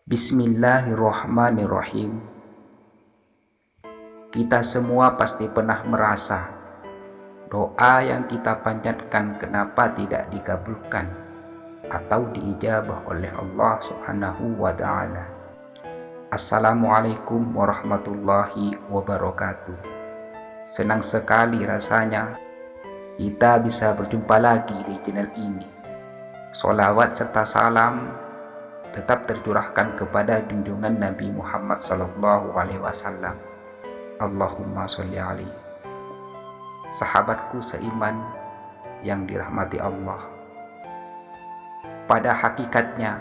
Bismillahirrohmanirrohim. Kita semua pasti pernah merasa doa yang kita panjatkan kenapa tidak dikabulkan atau diijabah oleh Allah Subhanahu wa Ta'ala. Assalamualaikum warahmatullahi wabarakatuh. Senang sekali rasanya kita bisa berjumpa lagi di channel ini. Sholawat serta salam tetap tercurahkan kepada junjungan Nabi Muhammad SAW. Allahumma sholli alaihi. Sahabatku seiman yang dirahmati Allah, pada hakikatnya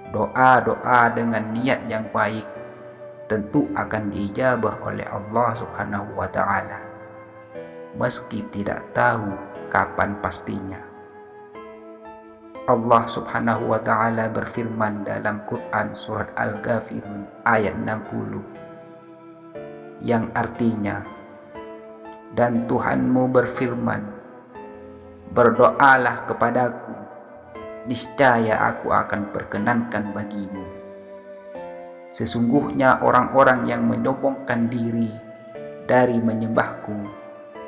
doa-doa dengan niat yang baik tentu akan diijabah oleh Allah Subhanahu wa Ta'ala, meski tidak tahu kapan pastinya. Allah Subhanahu wa Ta'ala berfirman dalam Quran surat Al-Ghafirun ayat 60, yang artinya, dan Tuhanmu berfirman, berdoalah kepadaku, niscaya aku akan perkenankan bagimu. Sesungguhnya orang-orang yang menyombongkan diri dari menyembahku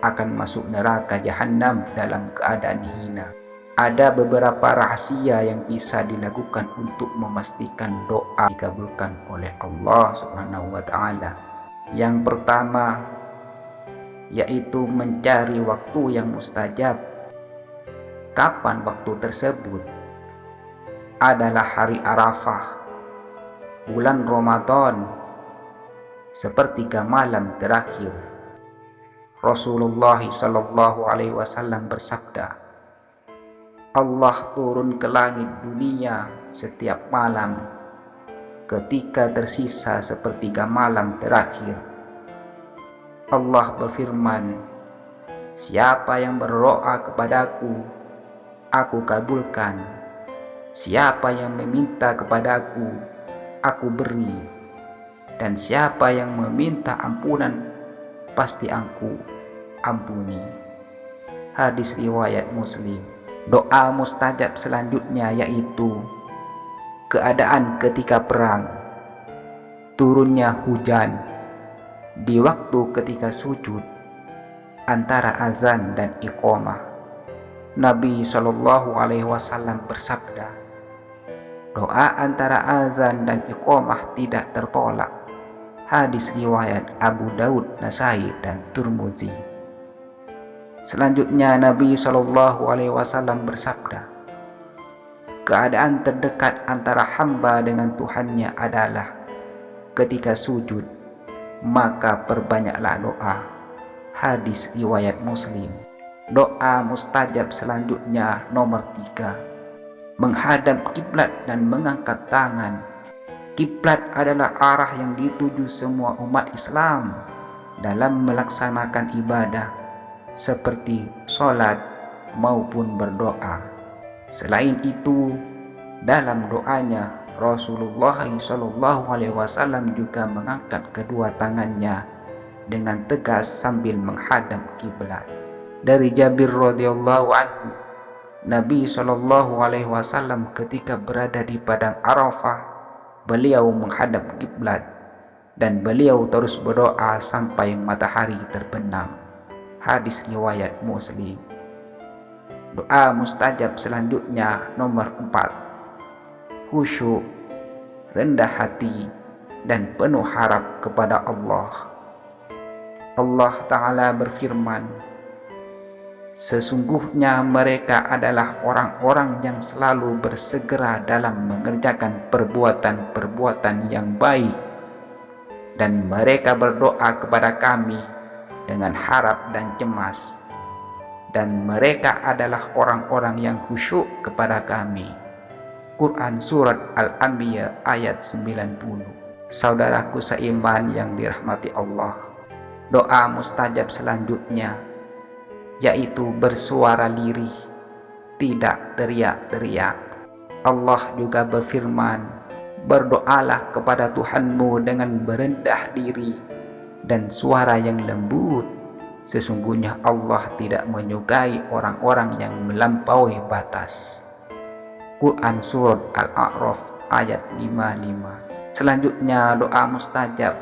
akan masuk neraka jahanam dalam keadaan hina. Ada beberapa rahasia yang bisa dilakukan untuk memastikan doa dikabulkan oleh Allah Subhanahu wa Ta'ala. Yang pertama yaitu mencari waktu yang mustajab. Kapan waktu tersebut? Adalah hari Arafah, bulan Ramadan, sepertiga malam terakhir. Rasulullah SAW bersabda, Allah turun ke langit dunia setiap malam ketika tersisa sepertiga malam terakhir. Allah berfirman, siapa yang berdoa kepadaku, aku kabulkan. Siapa yang meminta kepadaku, aku beri. Dan siapa yang meminta ampunan, pasti aku ampuni. Hadis riwayat Muslim. Doa mustajab selanjutnya yaitu keadaan ketika perang, turunnya hujan, di waktu ketika sujud, antara azan dan iqamah. Nabi SAW bersabda, doa antara azan dan iqamah tidak tertolak. Hadis riwayat Abu Daud, Nasai, dan Tirmidzi. Selanjutnya Nabi SAW bersabda, keadaan terdekat antara hamba dengan Tuhannya adalah ketika sujud, maka perbanyaklah doa. Hadis riwayat Muslim. Doa mustajab selanjutnya nomor 3, menghadap kiblat dan mengangkat tangan. Kiblat adalah arah yang dituju semua umat Islam dalam melaksanakan ibadah seperti sholat maupun berdoa. Selain itu, dalam doanya Rasulullah SAW juga mengangkat kedua tangannya dengan tegas sambil menghadap kiblat. Dari Jabir radhiyallahu anhu, Nabi SAW ketika berada di padang Arafah, beliau menghadap kiblat dan beliau terus berdoa sampai matahari terbenam. Hadis riwayat Muslim. Doa mustajab selanjutnya nomor 4, khusyuk, rendah hati, dan penuh harap kepada Allah. Allah Ta'ala berfirman, sesungguhnya mereka adalah orang-orang yang selalu bersegera dalam mengerjakan perbuatan-perbuatan yang baik, dan mereka berdoa kepada kami dengan harap dan cemas, dan mereka adalah orang-orang yang khusyuk kepada kami. Quran surat Al-Anbiya ayat 90. Saudaraku seiman yang dirahmati Allah, doa mustajab selanjutnya yaitu bersuara lirih, tidak teriak-teriak. Allah juga berfirman, berdoalah kepada Tuhanmu dengan berendah diri dan suara yang lembut. Sesungguhnya Allah tidak menyukai orang-orang yang melampaui batas. Quran surat Al-A'raf ayat 55. Selanjutnya doa mustajab,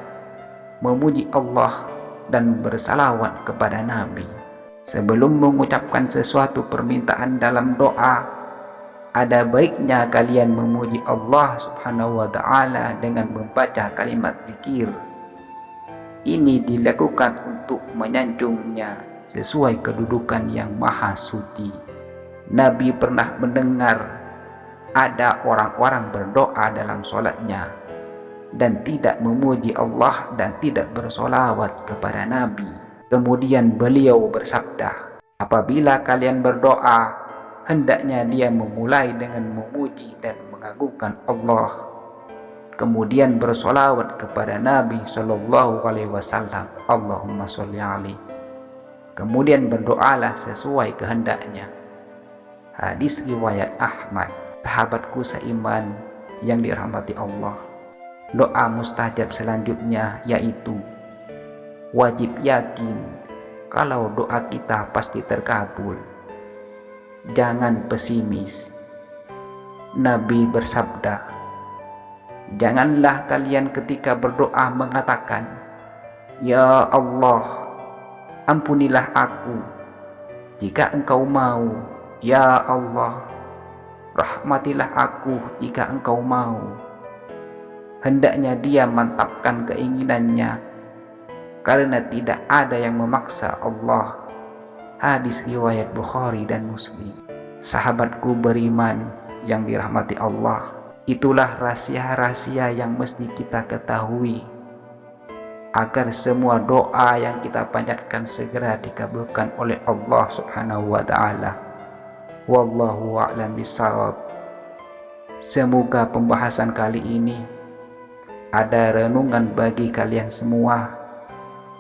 memuji Allah dan bersalawat kepada Nabi. Sebelum mengucapkan sesuatu permintaan dalam doa, ada baiknya kalian memuji Allah Subhanahu wa ta'ala dengan membaca kalimat zikir. Ini dilakukan untuk menyanjungnya sesuai kedudukan yang maha suci. Nabi pernah mendengar ada orang-orang berdoa dalam sholatnya dan tidak memuji Allah dan tidak bersolawat kepada Nabi. Kemudian beliau bersabda, apabila kalian berdoa, hendaknya dia memulai dengan memuji dan mengagungkan Allah, kemudian bersolawat kepada Nabi Shallallahu Alaihi Wasallam, Allahumma sholli alaihi. Kemudian berdoalah sesuai kehendaknya. Hadis riwayat Ahmad. Sahabatku seiman yang dirahmati Allah, doa mustajab selanjutnya yaitu wajib yakin kalau doa kita pasti terkabul. Jangan pesimis. Nabi bersabda, janganlah kalian ketika berdoa mengatakan, ya Allah, ampunilah aku. Jika engkau mau, ya Allah, rahmatilah aku jika engkau mau. Hendaknya dia mantapkan keinginannya, karena tidak ada yang memaksa Allah. Hadis riwayat Bukhari dan Muslim. Sahabatku beriman yang dirahmati Allah, itulah rahasia-rahasia yang mesti kita ketahui agar semua doa yang kita panjatkan segera dikabulkan oleh Allah Subhanahu wa ta'ala. Wallahu a'lam bishawab. Semoga pembahasan kali ini ada renungan bagi kalian semua,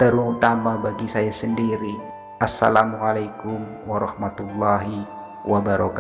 terutama bagi saya sendiri. Assalamualaikum warahmatullahi wabarakatuh.